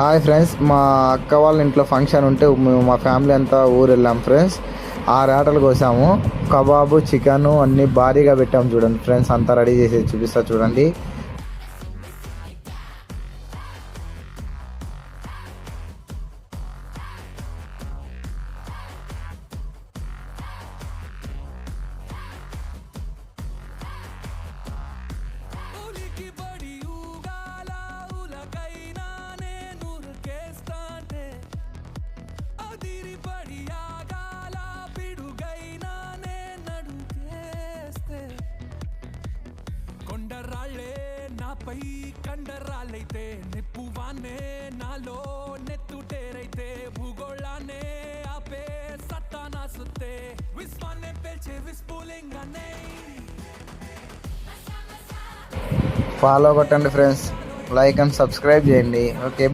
Hi friends, మా అక్క వాళ్ళ ఇంట్లో ఫంక్షన్ ఉంటే మేము మా ఫ్యామిలీ అంతా ఊరు వెళ్ళాం ఫ్రెండ్స్. 6 ఆటలు కోసాము. కబాబు, చికెను అన్నీ భారీగా పెట్టాము. చూడండి ఫ్రెండ్స్, అంతా రెడీ చేసి చూపిస్తా చూడండి. కొండరాళ్ళే నాపై కండరాలైతే నిప్పువానే నాలో నెత్తుటేరైతే భూగోళాన్నే ఆపే సత్తానా సుత్తే విశ్వాన్నే పేల్చే విస్ఫులింగానే. ఫాలో కొట్టండి ఫ్రెండ్స్, లైక్ అండ్ సబ్స్క్రైబ్ చేయండి. ఓకే.